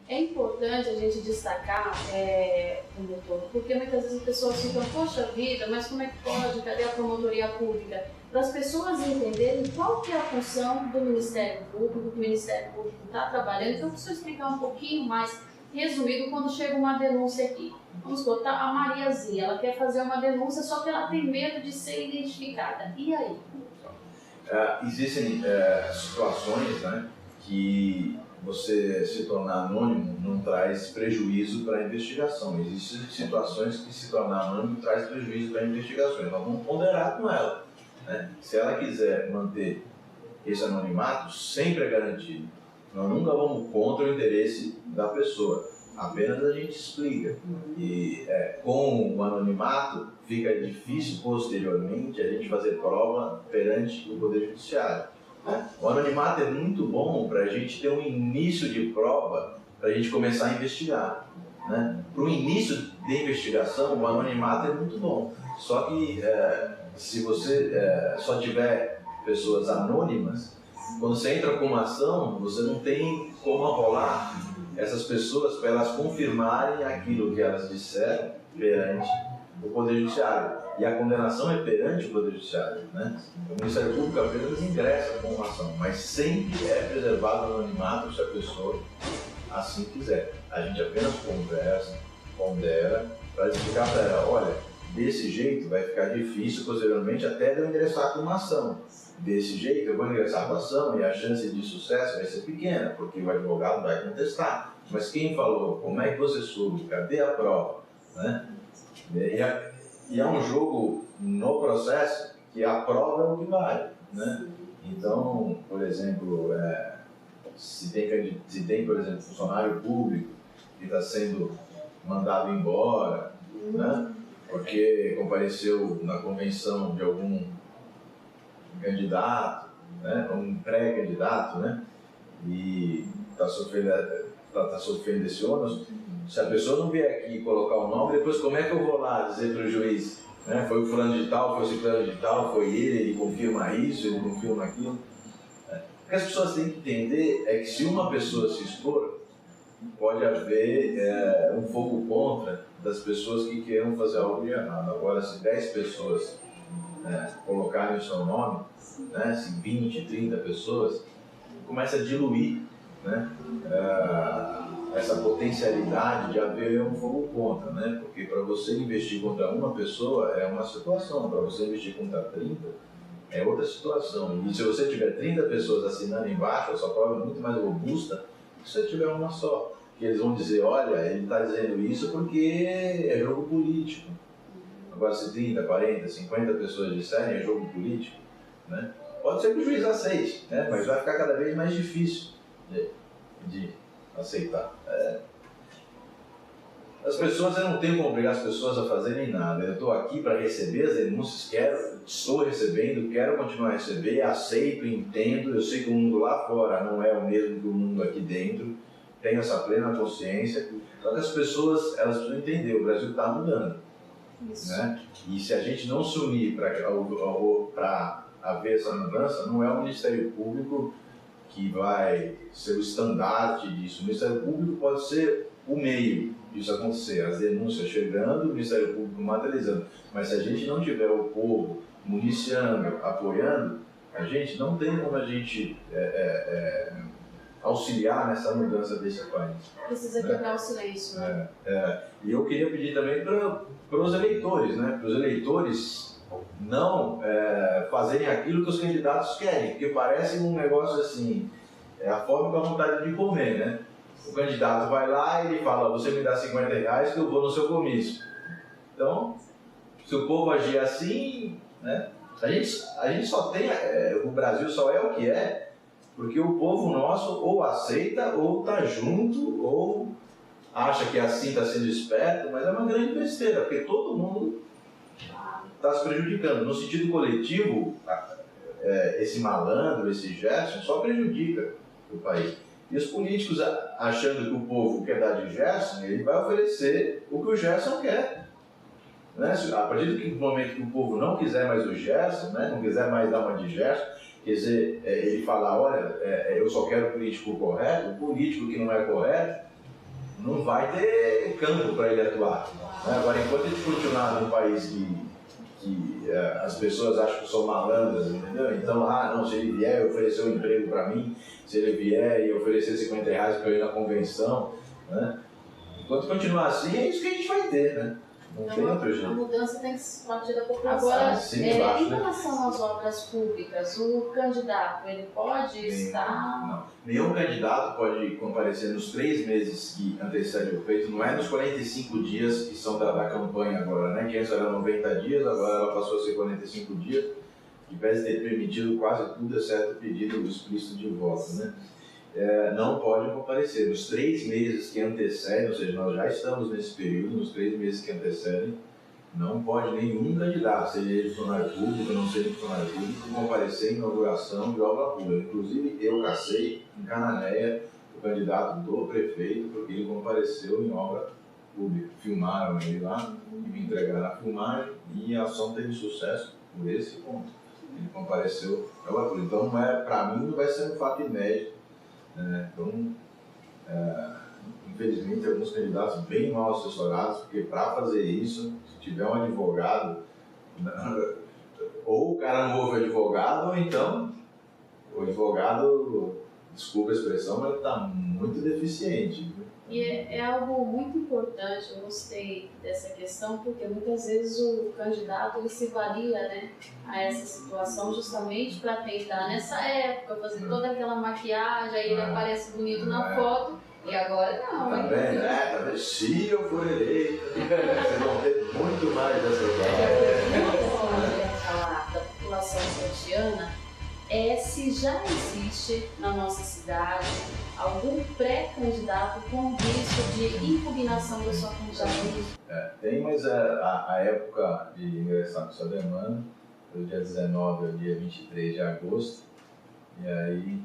É importante a gente destacar, doutor, porque muitas vezes as pessoas ficam, poxa vida, mas como é que pode? Cadê a promotoria pública? Para as pessoas entenderem qual que é a função do Ministério Público, que o Ministério Público está trabalhando, então eu preciso explicar um pouquinho mais resumido quando chega uma denúncia aqui. Vamos botar a Mariazinha, ela quer fazer uma denúncia, só que ela tem medo de ser identificada. E aí? Existem situações, né, que você se tornar anônimo não traz prejuízo para a investigação. Existem situações que se tornar anônimo traz prejuízo para a investigação. Nós vamos ponderar com ela, né? Se ela quiser manter esse anonimato, sempre é garantido. Nós nunca vamos contra o interesse da pessoa, apenas a gente explica. E com o anonimato fica difícil posteriormente a gente fazer prova perante o Poder Judiciário. O anonimato é muito bom para a gente ter um início de prova, para a gente começar a investigar, né? Para o início de investigação, o anonimato é muito bom. Só que se você só tiver pessoas anônimas, quando você entra com uma ação, você não tem como arrolar essas pessoas para elas confirmarem aquilo que elas disseram perante o Poder Judiciário. E a condenação é perante o Poder Judiciário, né? O Ministério Público apenas ingressa com uma ação, mas sempre é preservado o anonimato se a pessoa assim quiser. A gente apenas conversa, pondera, para explicar para ela, olha, desse jeito vai ficar difícil posteriormente até de eu ingressar com uma ação. Desse jeito eu vou ingressar com a ação e a chance de sucesso vai ser pequena, porque o advogado vai contestar. Mas quem falou? Como é que você soube? Cadê a prova? Né? E é um jogo no processo que a prova é o que vale, né? Então, por exemplo, se tem, por exemplo, funcionário público que está sendo mandado embora, né? Porque compareceu na convenção de algum candidato, né? Um pré-candidato, né? E está sofrendo esse ônus. Se a pessoa não vier aqui colocar o nome, depois como é que eu vou lá dizer para o juiz, né? Foi o fulano de tal, foi o ciclano de tal, foi ele confirma isso, ele confirma aquilo. O que as pessoas têm que entender é que se uma pessoa se expor, pode haver um fogo contra das pessoas que queiram fazer algo de errado. Agora, se 10 pessoas colocarem o seu nome, né? Se 20, 30 pessoas, começa a diluir, né? Essa potencialidade de haver um fogo contra, né? Porque para você investir contra uma pessoa é uma situação, para você investir contra 30 é outra situação. E se você tiver 30 pessoas assinando embaixo, a sua prova é muito mais robusta do que se você tiver uma só. Que eles vão dizer, olha, ele está dizendo isso porque é jogo político. Agora, se 30, 40, 50 pessoas disserem é jogo político, né? Pode ser que o juiz aceite, né? Mas vai ficar cada vez mais difícil de aceitar. As pessoas, eu não tenho como obrigar as pessoas a fazerem nada. Eu estou aqui para receber as denúncias, estou recebendo, quero continuar a receber, aceito, entendo. Eu sei que o mundo lá fora não é o mesmo que o mundo aqui dentro, tenho essa plena consciência. Só que as pessoas, elas precisam entender, o Brasil está mudando. Né? E se a gente não se unir para haver essa mudança, não é o Ministério Público que vai ser o estandarte disso. O Ministério Público pode ser o meio disso acontecer, as denúncias chegando, o Ministério Público materializando. Mas se a gente não tiver o povo municiando, apoiando, a gente não tem como a gente auxiliar nessa mudança desse país. Precisa quebrar o silêncio. Né? E eu queria pedir também para os eleitores, né? Para os eleitores não fazerem aquilo que os candidatos querem, porque parece um negócio assim, a fome com a vontade de comer, né? O candidato vai lá e ele fala, você me dá R$50 que eu vou no seu comício. Então, se o povo agir assim, né? A gente só tem, o Brasil só é o que é, porque o povo nosso ou aceita, ou está junto, ou acha que assim está sendo esperto, mas é uma grande besteira, porque todo mundo está se prejudicando. No sentido coletivo, esse malandro, esse Gerson, só prejudica o país. E os políticos, achando que o povo quer dar de Gerson, ele vai oferecer o que o Gerson quer. Né? A partir do momento que o povo não quiser mais o Gerson, né? Não quiser mais dar uma de Gerson, quer dizer, ele fala, olha, eu só quero o político correto, o político que não é correto, não vai ter campo para ele atuar. Né? Agora, enquanto ele continuar num país que as pessoas acham que são malandras, entendeu? Então, não, se ele vier e oferecer um emprego para mim, se ele vier e oferecer R$50 para eu ir na convenção, né? Enquanto continuar assim, é isso que a gente vai ter, né? Não tem outro jeito. A mudança tem que partir da população. Agora, em relação às obras públicas, o candidato, ele pode estar... Não. Nenhum candidato pode comparecer nos 3 meses que antecedem o pleito, não é nos 45 dias que são da campanha agora, né? Que antes era 90 dias, agora ela passou a ser 45 dias, que pese ter permitido quase tudo, exceto o pedido explícito de voto, né? Não pode comparecer. Nos 3 meses que antecedem, ou seja, nós já estamos nesse período, nos 3 meses que antecedem, não pode nenhum candidato, seja ele funcionário público, não seja funcionário público, comparecer em inauguração de obra pública. Inclusive, eu cacei em Cananéia o candidato do prefeito, porque ele compareceu em obra pública. Filmaram ele lá e me entregaram a filmagem e a ação teve sucesso por esse ponto. Ele compareceu em obra pública. Então, para mim, não vai ser um fato inédito. Então, infelizmente, alguns candidatos bem mal assessorados, porque para fazer isso, se tiver um advogado, ou o cara não ouve o advogado, ou então o advogado, desculpa a expressão, mas está muito deficiente. E é algo muito importante, eu gostei dessa questão, porque muitas vezes o candidato ele se valia, né, a essa situação justamente para tentar, nessa época, fazer toda aquela maquiagem, aí ele aparece bonito na foto, e agora não. Tá vendo? Tá vendo? Se eu for eleito, vocês vão ter muito mais dessa coisa. Da população santiana é se já existe na nossa cidade algum pré-candidato com risco de impugnação da sua candidatura. Tem, mas a época de ingressar com sua demanda foi do dia 19 ao dia 23 de agosto, e aí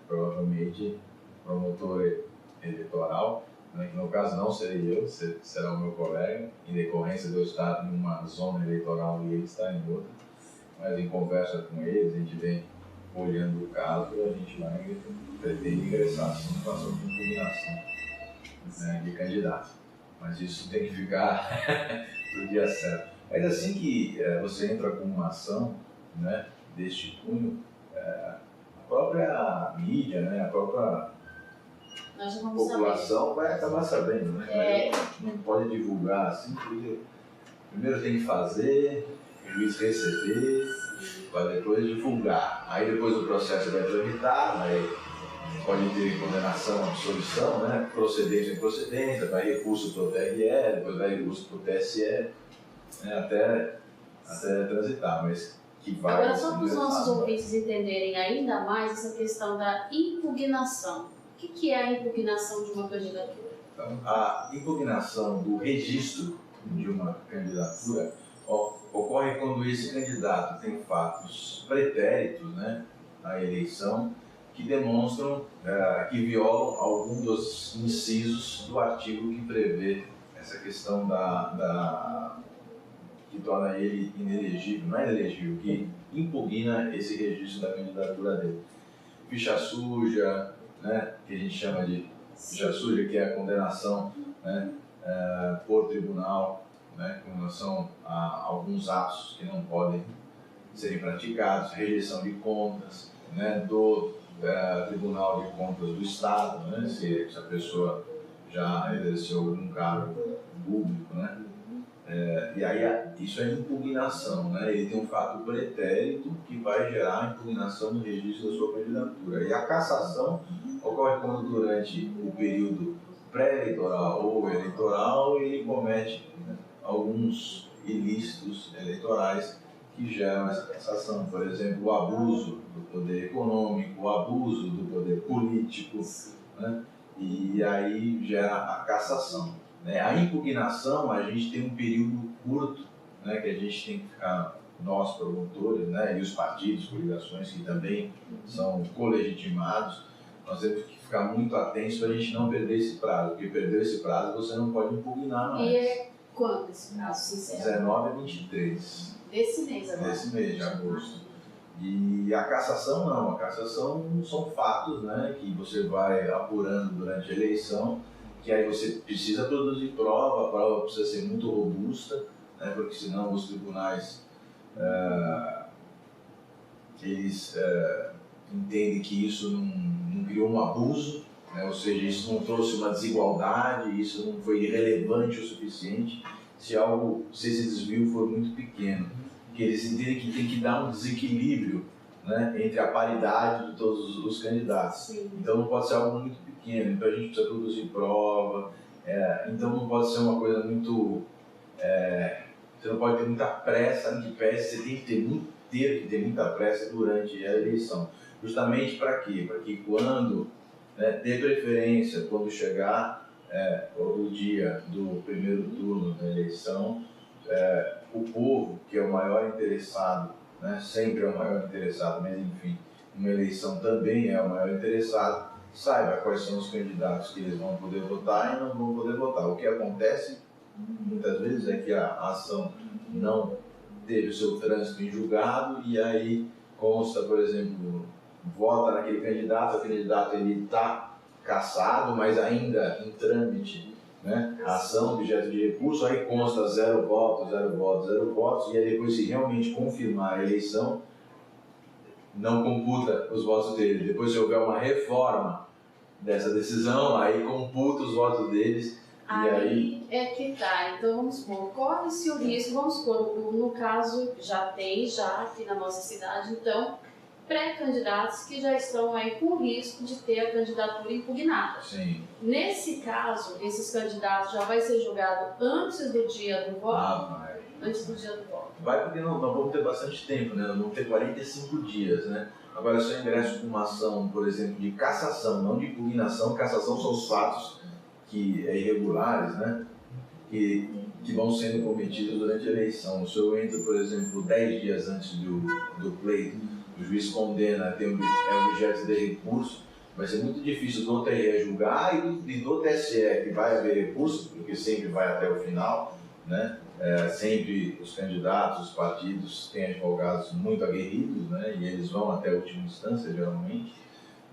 provavelmente o promotor eleitoral, né, que no caso não serei eu, será o meu colega, em decorrência de eu estar em uma zona eleitoral e ele estar em outra, mas em conversa com eles, a gente vem olhando o caso e a gente vai pretende ingressar sem situação de impugnação, né, de candidato. Mas isso tem que ficar no dia certo. Mas assim que você entra com uma ação, né, deste cunho, a própria mídia, né, a própria população vai acabar sabendo, né? Não pode divulgar assim, porque primeiro tem que fazer, o juiz receber, para depois divulgar. Aí depois o processo vai tramitar, pode ter condenação, absolvição, né? Procedência e improcedência, vai recurso para o TRE, depois vai recurso para o TSE, né? até transitar, mas que vai... Agora, só para os nossos ouvintes entenderem ainda mais essa questão da impugnação. O que é a impugnação de uma candidatura? Então, a impugnação do registro de uma candidatura ocorre quando esse candidato tem fatos pretéritos, né, à eleição que demonstram que violam algum dos incisos do artigo que prevê essa questão que torna ele inelegível, não é inelegível, que impugna esse registro da candidatura dele. Ficha suja, né, que a gente chama de ficha suja, que é a condenação, né, por tribunal, né, com relação a alguns atos que não podem serem praticados, rejeição de contas, né, do Tribunal de Contas do Estado, né, se a pessoa já exerceu algum cargo público, né, e aí isso é impugnação, né, ele tem um fato pretérito que vai gerar impugnação no registro da sua candidatura. E a cassação ocorre quando durante o período pré-eleitoral ou eleitoral ele comete, né, alguns ilícitos eleitorais que geram essa cassação. Por exemplo, o abuso do poder econômico, o abuso do poder político, né? E aí gera a cassação, né? A impugnação, a gente tem um período curto, né, que a gente tem que ficar, nós promotores, né, e os partidos, coligações que também são colegitimados, nós temos que ficar muito atentos para a gente não perder esse prazo, porque perdeu esse prazo você não pode impugnar mais. E é quando esse prazo se encerra? 19 a 23. Desse mês agora? Desse mês de agosto. E a cassação não, a cassação são fatos, né, que você vai apurando durante a eleição que aí você precisa produzir prova, a prova precisa ser muito robusta, né, porque senão os tribunais eles entendem que isso não criou um abuso, né, ou seja, isso não trouxe uma desigualdade, isso não foi relevante o suficiente, se esse desvio for muito pequeno, que eles entendem que tem que dar um desequilíbrio, né, entre a paridade de todos os candidatos. Sim. Então não pode ser algo muito pequeno, então a gente precisa produzir prova, então não pode ser uma coisa muito... você não pode ter muita pressa no que pese, você tem que ter muita pressa durante a eleição. Justamente para quê? Para que quando, dê preferência, quando chegar o dia do primeiro turno da eleição, o povo, que é o maior interessado, né, sempre é o maior interessado, mas enfim, uma eleição também é o maior interessado, saiba quais são os candidatos que eles vão poder votar e não vão poder votar. O que acontece muitas vezes é que a ação não teve o seu trânsito em julgado e aí consta, por exemplo, vota naquele candidato, o candidato ele está cassado, mas ainda em trâmite, né, a ação, objeto de recurso, aí consta 0 votos, 0 votos, 0 votos, e aí depois, se realmente confirmar a eleição, não computa os votos dele. Depois, se houver uma reforma dessa decisão, aí computa os votos deles. Aí é que tá. Então vamos supor, corre-se o risco, vamos supor, no caso já aqui na nossa cidade, então, pré-candidatos que já estão aí com risco de ter a candidatura impugnada. Sim. Nesse caso, esses candidatos já vai ser julgado antes do dia do voto? Vai. Antes do dia do voto. Vai porque não vamos ter bastante tempo, né? Nós vamos ter 45 dias, né? Agora, se eu ingresso com uma ação, por exemplo, de cassação, não de impugnação, cassação são os fatos que irregulares, né? Que vão sendo cometidos durante a eleição. Se eu entro, por exemplo, 10 dias antes do pleito, o juiz condena, é objeto de recurso, vai ser muito difícil do TRE julgar e do TSE, que vai haver recurso, porque sempre vai até o final, né? Sempre os candidatos, os partidos têm advogados muito aguerridos, né? E eles vão até a última instância, geralmente.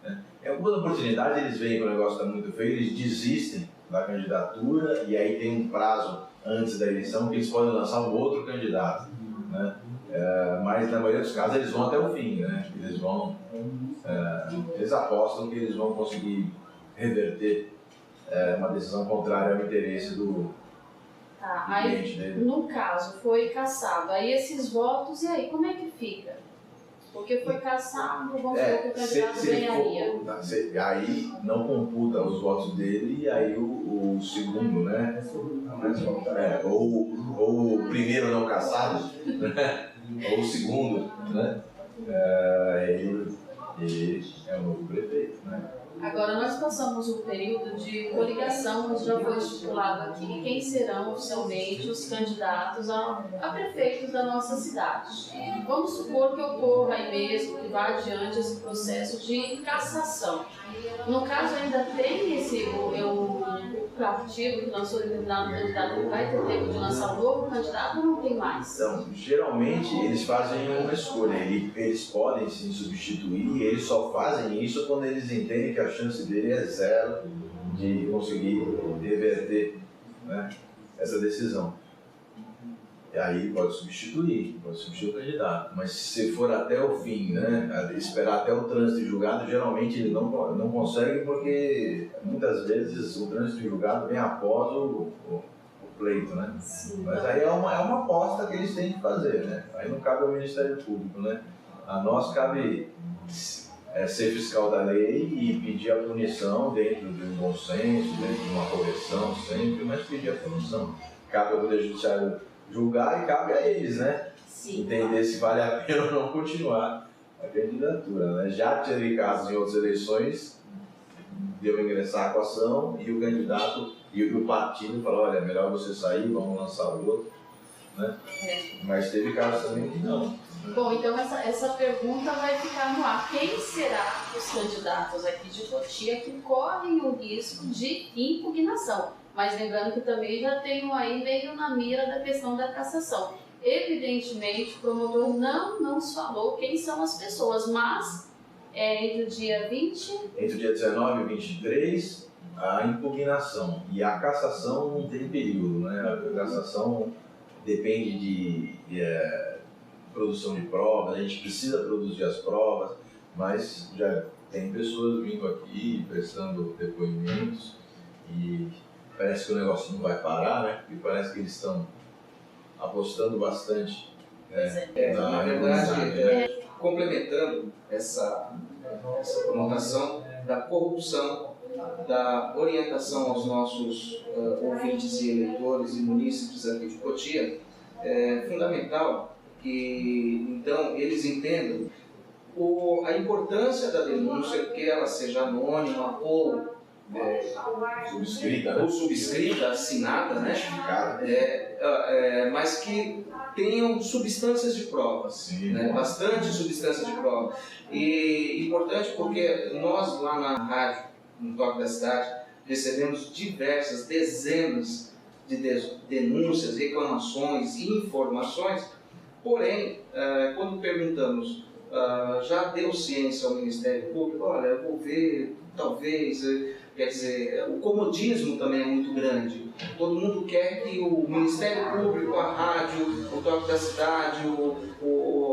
Né? Em algumas oportunidades eles veem que o negócio está muito feio, eles desistem da candidatura e aí tem um prazo antes da eleição que eles podem lançar um outro candidato, né? Mas na maioria dos casos eles vão até o fim, né? Eles apostam que eles vão conseguir reverter uma decisão contrária ao interesse do cliente dele. No caso foi cassado, aí esses votos, e aí como é que fica? Porque foi cassado, vamos supor que o candidato ganharia. Aí não computa os votos dele e aí o segundo, né? Ou o primeiro não cassado, né? Ou o segundo, né? Ele é o novo prefeito, né? Agora, nós passamos um período de coligação, onde já foi estipulado aqui quem serão oficialmente os candidatos a prefeitos da nossa cidade. Vamos supor que ocorra aí mesmo, que vá adiante esse processo de cassação. No caso, ainda tem o partido que lançou determinado candidato, que vai ter tempo de lançar um novo candidato ou não tem mais? Então, geralmente eles fazem uma escolha, eles podem sim substituir e eles só fazem isso quando eles entendem que a chance dele é zero de conseguir reverter, né, essa decisão. E aí pode substituir o candidato, mas se for até o fim, né, esperar até o trânsito julgado, geralmente ele não consegue porque muitas vezes o trânsito julgado vem após o pleito, né? Sim. Mas aí é uma aposta que eles têm que fazer, né? Aí não cabe ao Ministério Público, né? A nós cabe ser fiscal da lei e pedir a punição dentro de um bom senso, dentro de uma correção sempre, mas pedir a punição. Cabe ao Poder Judiciário julgar e cabe a eles, né? Sim. Entender se vale a pena ou não continuar a candidatura, né? Já teve casos em outras eleições, deu ingressar com a ação e o candidato e o partido falou, olha, é melhor você sair, vamos lançar o outro, né? Mas teve casos também que não. Bom, então essa pergunta vai ficar no ar. Quem será os candidatos aqui de Cotia que correm o risco de impugnação? Mas lembrando que também já tenho aí meio na mira da questão da cassação. Evidentemente, o promotor não nos falou quem são as pessoas, mas Entre o dia 20? Entre o dia 19 e 23, a impugnação. E a cassação não tem período, né? A cassação depende de produção de provas, a gente precisa produzir as provas, mas já tem pessoas vindo aqui, prestando depoimentos, e parece que o negócio não vai parar, né? E parece que eles estão apostando bastante na verdade, complementando essa conotação da corrupção, da orientação aos nossos ouvintes e eleitores e munícipes aqui de Cotia, é fundamental que, então, eles entendam a importância da denúncia, que ela seja anônima ou subscrita, assinada, né? Mas que tenham substâncias de provas, né? Bastante substância de prova. E importante porque nós lá na rádio, no Toque da Cidade, recebemos dezenas de denúncias, reclamações e informações. Porém, quando perguntamos, já deu ciência ao Ministério Público? Olha, eu vou ver, talvez. Quer dizer, o comodismo também é muito grande. Todo mundo quer que o Ministério Público, a rádio, o Toque da Cidade,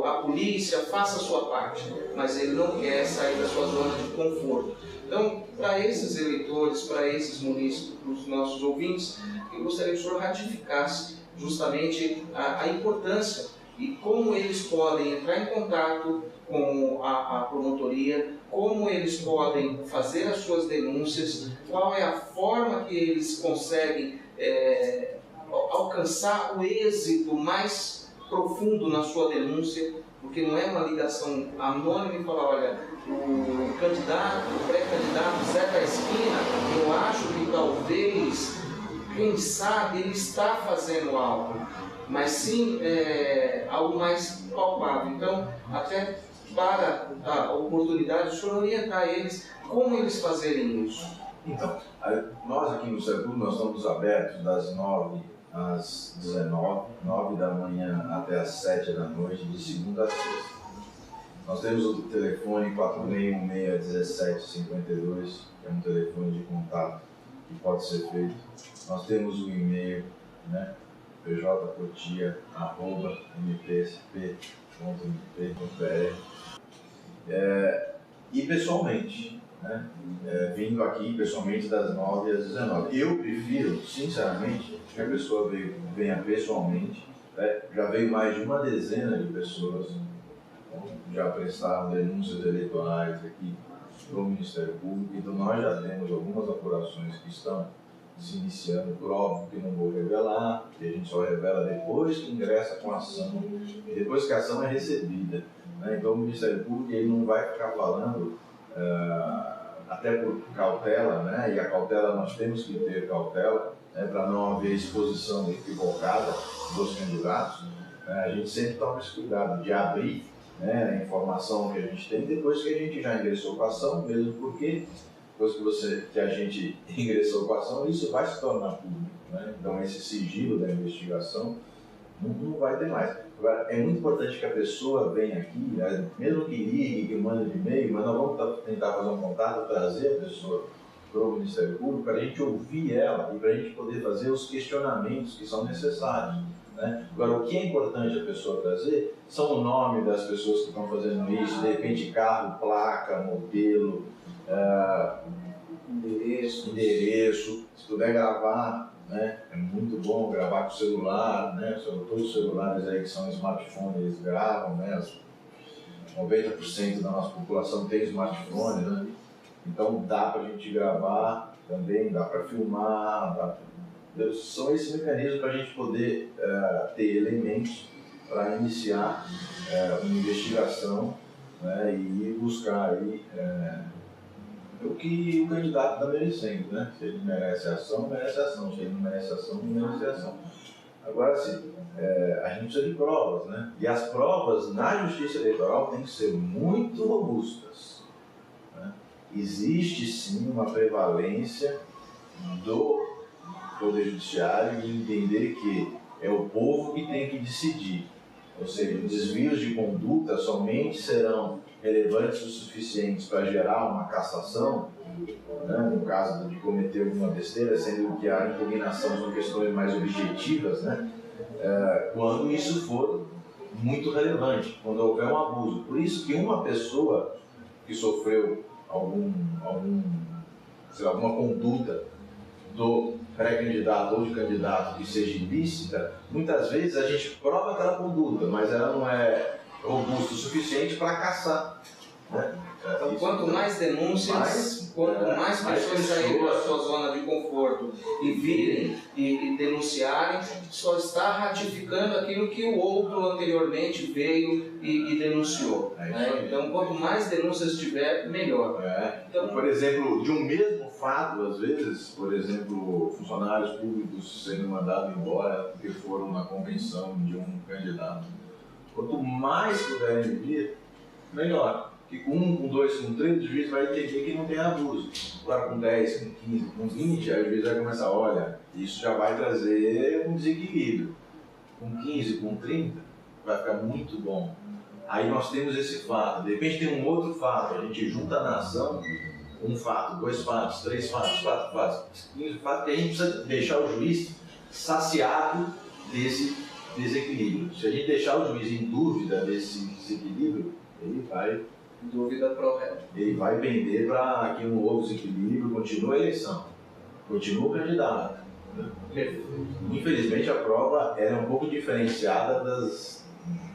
a polícia faça a sua parte, mas ele não quer sair da sua zona de conforto. Então, para esses eleitores, para esses munícipes, para os nossos ouvintes, eu gostaria que o senhor ratificasse justamente a importância e como eles podem entrar em contato com a promotoria, como eles podem fazer as suas denúncias, qual é a forma que eles conseguem alcançar o êxito mais profundo na sua denúncia, porque não é uma ligação anônima e falar, olha, o candidato, o pré-candidato Zé da Esquina, eu acho que talvez, quem sabe, ele está fazendo algo, mas sim algo mais palpável. Então, até para a oportunidade de o senhor orientar eles como eles fazerem isso. Então, nós aqui no Serpul, nós estamos abertos das 9 às 19, 9 da manhã até às 7 da noite, de segunda a sexta. Nós temos o telefone 4616-1752, que é um telefone de contato que pode ser feito. Nós temos o e-mail, né? pjcotia@mpsp.mp.br, e pessoalmente, né? Vindo aqui pessoalmente das 9 às 19. Eu prefiro, sinceramente, que a pessoa venha pessoalmente, né? Já veio mais de uma dezena de pessoas, já prestaram denúncias eleitorais aqui para o Ministério Público, então nós já temos algumas apurações que estão se iniciando, por óbvio que não vou revelar, que a gente só revela depois que ingressa com a ação e depois que a ação é recebida, né? Então o Ministério Público ele não vai ficar falando, até por cautela, né? E a cautela nós temos que ter cautela, né? Para não haver exposição equivocada dos candidatos, né? A gente sempre toma esse cuidado de abrir, né, a informação que a gente tem depois que a gente já ingressou com a ação, mesmo porque depois que a gente ingressou com a ação, isso vai se tornar público, né? Então esse sigilo da investigação não vai ter mais. Agora, é muito importante que a pessoa venha aqui, né? Mesmo que ligue, que mande de e-mail, mas nós vamos tentar fazer um contato, trazer a pessoa para o Ministério Público, para a gente ouvir ela e para a gente poder fazer os questionamentos que são necessários, né? Agora, o que é importante a pessoa trazer são o nome das pessoas que estão fazendo isso, de repente carro, placa, modelo, endereço, se puder gravar, né? É muito bom gravar com o celular, né? Todos os celulares aí que são smartphone, eles gravam, né? 90% da nossa população tem smartphone, né? Então dá para a gente gravar também, dá para filmar, são esses mecanismos para a gente poder ter elementos para iniciar uma investigação, né? E buscar aí o que o candidato está merecendo, né? Se ele merece ação, merece ação. Se ele não merece ação, não merece ação. Agora, sim, a gente precisa de provas, né? E as provas na Justiça Eleitoral têm que ser muito robustas, né? Existe, sim, uma prevalência do Poder Judiciário em entender que é o povo que tem que decidir. Ou seja, desvios de conduta somente serão relevantes o suficientes para gerar uma cassação, né, no caso de cometer alguma besteira, sendo que a impugnação são questões mais objetivas, né, quando isso for muito relevante, quando houver um abuso. Por isso que uma pessoa que sofreu alguma conduta do pré-candidato ou de candidato que seja ilícita, muitas vezes a gente prova aquela conduta, mas ela não é robusta o suficiente para caçar, né? Então, quanto mais denúncias, quanto mais pessoas saírem da sua zona de conforto e virem e denunciarem, só está ratificando aquilo que o outro anteriormente veio e denunciou. Né? Então, quanto mais denúncias tiver, melhor. Então, por exemplo, de um mesmo fato, às vezes, por exemplo, funcionários públicos sendo mandados embora porque foram na convenção de um candidato. Quanto mais puderem vir, melhor. Que com 1, com 2, com 3, o juiz vai entender que não tem abuso. Agora com 10, com 15, com 20, aí o juiz vai começar, olha, isso já vai trazer um desequilíbrio. Com 15, com 30, vai ficar muito bom. Aí nós temos esse fato, de repente tem um outro fato, a gente junta na ação um fato, 2 fatos, 3 fatos, 4 fatos, 15 fatos, que a gente precisa deixar o juiz saciado desse desequilíbrio. Se a gente deixar o juiz em dúvida desse desequilíbrio, ele vai... Dúvida pro réu. Ele vai pender para que um novo desequilíbrio continue a eleição, continue o candidato. Infelizmente a prova é um pouco diferenciada das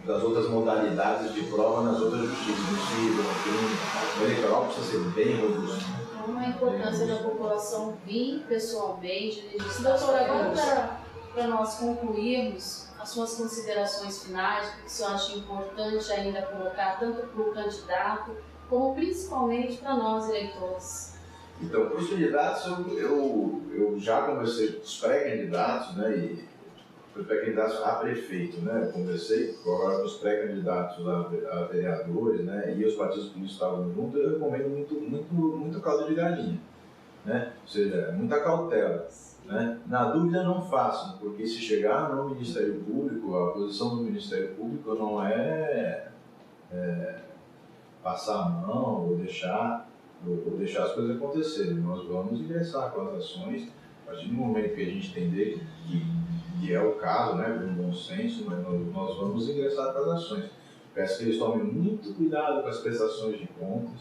outras modalidades de prova nas outras justiças. O eleitoral precisa ser bem robusto. Então a importância da população vir pessoalmente. Doutor, agora para nós concluirmos as suas considerações finais, o que o senhor acha importante ainda colocar, tanto para o candidato, como principalmente para nós eleitores? Então, para os candidatos, eu já conversei com os pré-candidatos, né, e os pré-candidatos a prefeito, né, eu conversei agora com os pré-candidatos a vereadores, né, e os partidos políticos estavam juntos, eu recomendo muito caldo de galinha, né, ou seja, muita cautela. Né? Na dúvida não façam, porque se chegar no Ministério Público, a posição do Ministério Público não é passar a mão ou deixar as coisas acontecerem. Nós vamos ingressar com as ações, a partir do momento que a gente entender que é o caso, né, com bom senso, mas nós vamos ingressar com as ações. Peço que eles tomem muito cuidado com as prestações de contas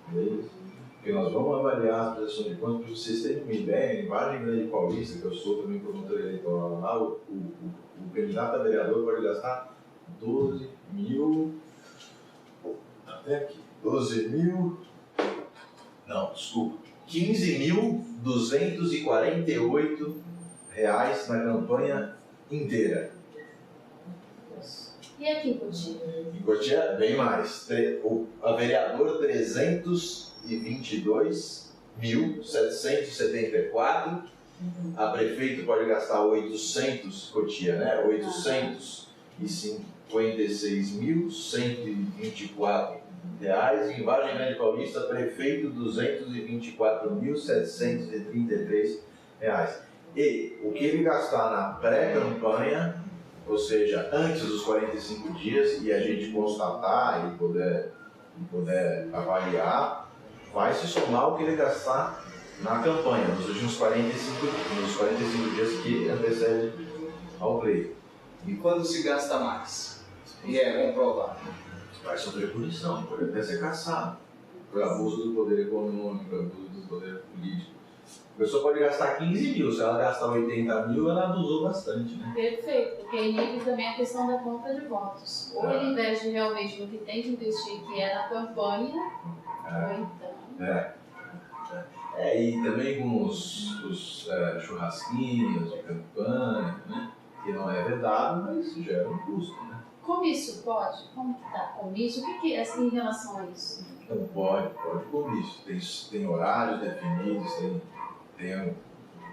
deles, porque nós vamos avaliar as prestações de contas para vocês terem uma ideia. Em Vargem Grande Paulista, que eu sou também promotor eleitoral lá, o candidato a vereador pode gastar 15.248 reais na campanha inteira. E aqui em Cotia? Em Cotia, bem mais. A vereador, 322.774. A prefeito pode gastar 800, Cotia, né? 856.124 reais. Em Vargem Grande Paulista, prefeito, 224.733 reais. E o que ele gastar na pré-campanha, ou seja, antes dos 45 dias, e a gente constatar e puder avaliar, vai se somar o que ele gastar na campanha, nos últimos 45 dias que antecedem ao pleito. E quando se gasta mais? E é comprovado? Vai sofrer punição, pode até ser caçado por abuso do poder econômico, abuso do poder político. A pessoa pode gastar 15 mil, se ela gastar 80 mil, ela abusou bastante, né? Perfeito, porque inibe também a questão da conta de votos. Ou ele investe realmente no que tem que investir, que é na campanha, ou então... E também com os churrasquinhos de campanha, né? Que não é vedado, mas gera um custo, né? Comício pode? Como que tá? Comício? O que é assim em relação a isso? Então pode comício. Tem horários definidos, tem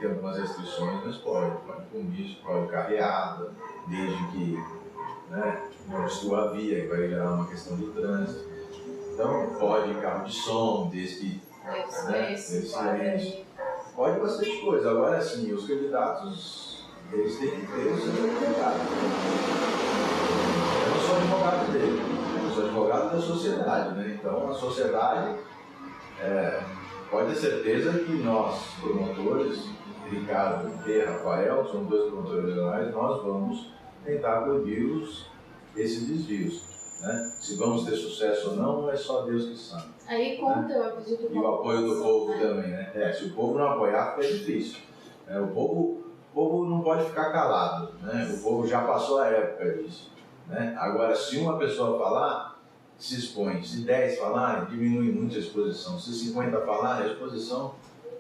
algumas restrições, mas pode comício, pode carreada, desde que, né, não obstrua a via, que vai gerar uma questão de trânsito. Então pode carro de som, desde que pode bastante coisa. Agora sim, os candidatos, eles têm que ter o seu advogado. Eu não sou advogado dele, eu somos advogados da sociedade, né? Então a sociedade pode ter certeza que nós, promotores, Ricardo e Rafael, são 2 promotores regionais, nós vamos tentar proibir esses desvios. Né? Se vamos ter sucesso ou não, é só Deus que sabe. Aí conta, eu acredito. E o apoio do povo também, né? Se o povo não apoiar, fica difícil. O povo não pode ficar calado, né? O povo já passou a época disso. Né? Agora, se uma pessoa falar, se expõe. Se 10 falarem, diminui muito a exposição. Se 50 falarem, a exposição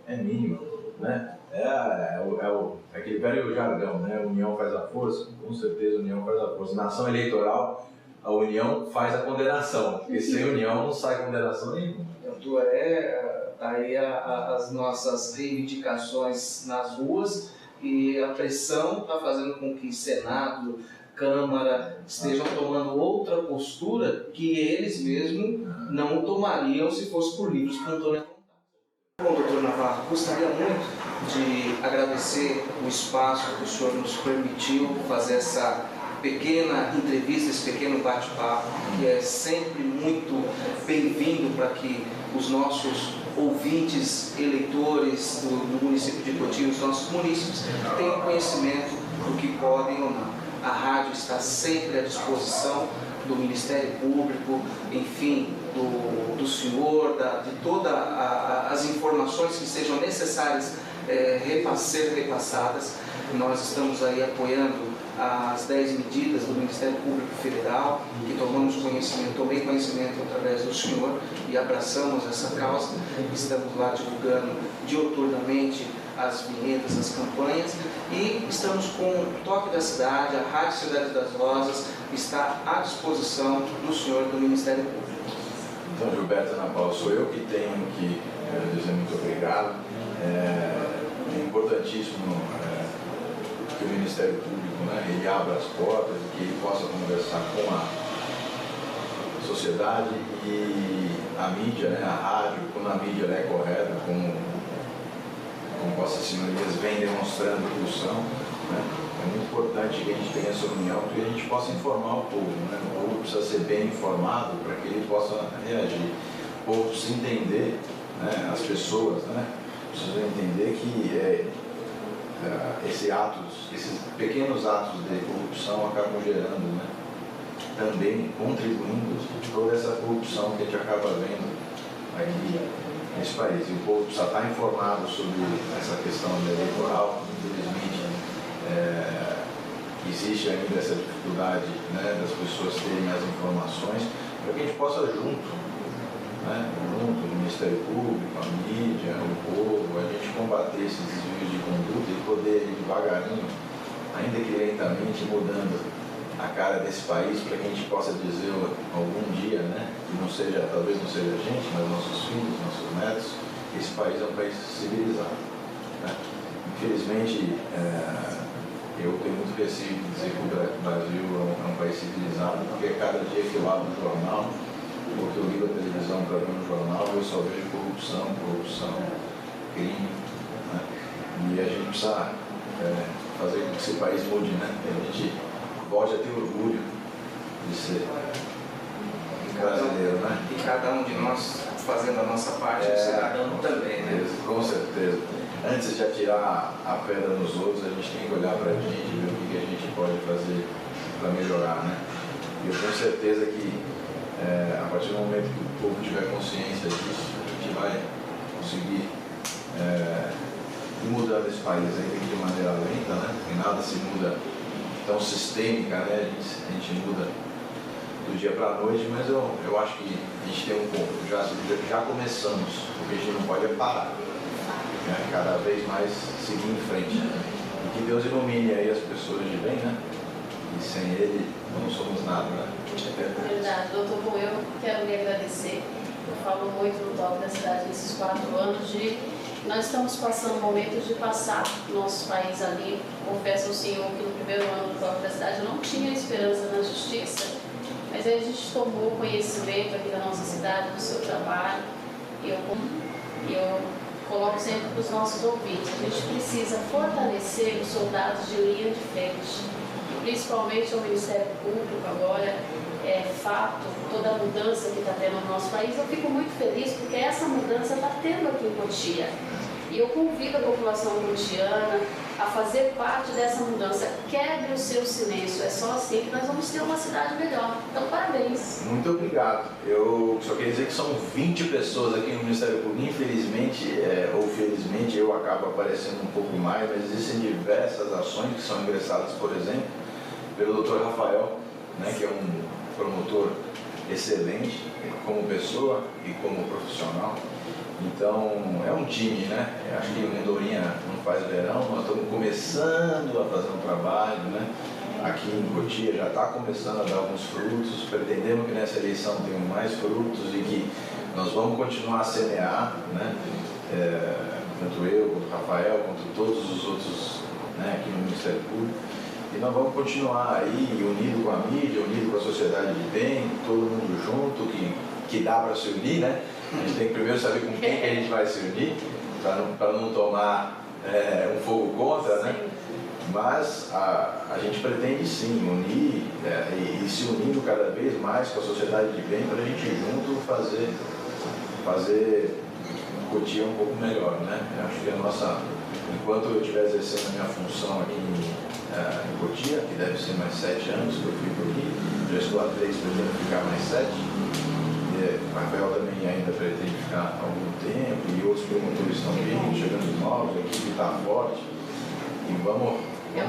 é mínima. Né? Aquele velho jargão, né? A união faz a força. Com certeza a união faz a força. Na ação eleitoral, a união faz a condenação. Porque sem união não sai condenação nenhuma. Tanto aí as nossas reivindicações nas ruas e a pressão está fazendo com que Senado, Câmara estejam tomando outra postura que eles mesmos não tomariam se fosse por livre espontânea vontade. Bom, doutor Navarro, gostaria muito de agradecer o espaço que o senhor nos permitiu fazer essa pequena entrevista, esse pequeno bate-papo, que é sempre muito bem-vindo para que os nossos ouvintes, eleitores do município de Cotia, os nossos munícipes, tenham conhecimento do que podem ou não. A rádio está sempre à disposição do Ministério Público, enfim, do senhor, de todas as informações que sejam necessárias ser repassadas. Nós estamos aí apoiando as 10 medidas do Ministério Público Federal, que tomei conhecimento através do senhor e abraçamos essa causa. Estamos lá divulgando diuturnamente as vinhetas, as campanhas, e estamos com o Toque da Cidade, a Rádio Cidade das Rosas está à disposição do senhor do Ministério Público. Então, Gilberto Ana Paula, sou eu que tenho que dizer muito obrigado. É importantíssimo que o Ministério Público, né, ele abra as portas e que ele possa conversar com a sociedade e a mídia, né, a rádio, quando a mídia é correta, como Vossas Senhorias vem demonstrando que são, né, é muito importante que a gente tenha essa união e a gente possa informar o povo. Né? O povo precisa ser bem informado para que ele possa reagir. O povo precisa entender, né, as pessoas, né, precisam entender que esses pequenos atos de corrupção acabam gerando, né, também contribuindo toda essa corrupção que a gente acaba vendo aqui nesse país. E o povo precisa estar informado sobre essa questão eleitoral. Infelizmente, existe ainda essa dificuldade, né, das pessoas terem as informações, para que a gente possa junto, o Ministério Público, a mídia, o povo, a gente combater esses desvios de conduta e poder ir devagarinho, ainda que lentamente, mudando a cara desse país, para que a gente possa dizer algum dia, né, que não seja, talvez não seja a gente, mas nossos filhos, nossos netos, que esse país é um país civilizado. Né? Infelizmente, eu tenho muito receio de dizer que o Brasil é um país civilizado, porque cada dia que eu abro o jornal, ou que eu ligo a televisão para ver um jornal, eu só vejo corrupção, crime. Né? E a gente precisa fazer com que esse país mude, né? Que a gente volte a ter orgulho de ser brasileiro, né? E cada um de nós fazendo a nossa parte, o cidadão também, né? Com certeza. Antes de atirar a pedra nos outros, a gente tem que olhar para a gente e ver o que a gente pode fazer para melhorar, né? E eu tenho certeza que a partir do momento que o povo tiver consciência disso, a gente vai conseguir ir mudando esse país ainda que de maneira lenta, né? E nada se muda tão sistêmica, né? A gente muda do dia para a noite, mas eu acho que a gente tem um ponto, já começamos, porque a gente não pode parar, né? Cada vez mais seguir em frente. E que Deus ilumine aí as pessoas de bem, né? E sem Ele não somos nada, né? Verdade, doutor, bom, eu quero lhe agradecer. Eu falo muito no Toque da Cidade nesses 4 anos nós estamos passando momentos de passar nosso país a limpo. Confesso ao senhor que no primeiro ano do Toque da Cidade eu não tinha esperança na justiça, mas aí a gente tomou conhecimento aqui da nossa cidade, do seu trabalho, e eu coloco sempre para os nossos ouvintes, a gente precisa fortalecer os soldados de linha de frente, principalmente o Ministério Público agora, fato, toda a mudança que está tendo no nosso país, eu fico muito feliz porque essa mudança está tendo aqui em Cotia. E eu convido a população cotiana a fazer parte dessa mudança. Quebre o seu silêncio, é só assim que nós vamos ter uma cidade melhor. Então, parabéns. Muito obrigado. Eu só queria dizer que são 20 pessoas aqui no Ministério Público. Infelizmente, ou felizmente, eu acabo aparecendo um pouco mais, mas existem diversas ações que são ingressadas, por exemplo, pelo Dr. Rafael, né, que é um promotor excelente como pessoa e como profissional. Então, é um time, né? Eu acho que o Mendorinha não faz verão, nós estamos começando a fazer um trabalho, né? Aqui em Cotia já está começando a dar alguns frutos, pretendemos que nessa eleição tenham mais frutos e que nós vamos continuar a semear, né? Tanto eu, quanto o Rafael, quanto todos os outros, né, aqui no Ministério Público. E nós vamos continuar aí unido com a mídia, unido com a sociedade de bem, todo mundo junto, que dá para se unir, né? A gente tem que primeiro saber com quem que a gente vai se unir, para não tomar um fogo contra, né? Mas a gente pretende sim unir e se unindo cada vez mais com a sociedade de bem para a gente junto fazer Cotia um pouco melhor, né? Eu acho que enquanto eu estiver exercendo a minha função aqui em Cotia, que deve ser mais 7 anos que eu fico aqui, já estou há 3, pretendo ficar mais 7. O Rafael também ainda pretende ficar há algum tempo e outros promotores estão vindo, chegando novos, a equipe está forte e vamos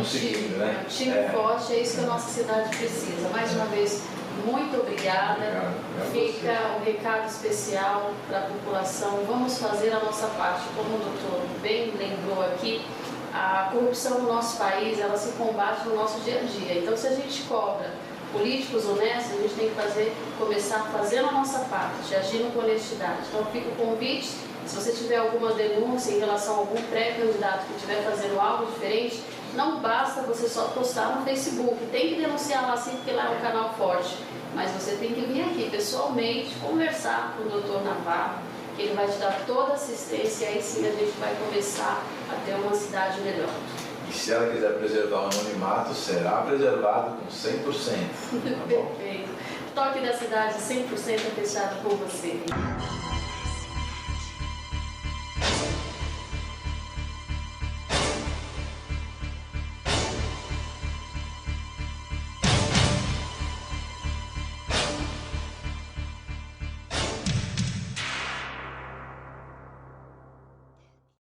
seguindo, né? É um time forte, é isso que a nossa cidade precisa. Mais uma vez, muito obrigada. Fica um recado especial para a população. Vamos fazer a nossa parte, como o doutor bem lembrou aqui. A corrupção no nosso país, ela se combate no nosso dia a dia. Então, se a gente cobra políticos honestos, a gente tem que começar fazendo a nossa parte, agindo com honestidade. Então, fica o convite, se você tiver alguma denúncia em relação a algum pré-candidato que estiver fazendo algo diferente, não basta você só postar no Facebook, tem que denunciar lá sim, porque lá é um canal forte, mas você tem que vir aqui pessoalmente, conversar com o Dr. Navarro, que ele vai te dar toda a assistência e aí sim a gente vai começar a ter uma cidade melhor. E se ela quiser preservar o anonimato, será preservado com 100%. Tá bom? Perfeito. Toque da cidade 100% fechado com você.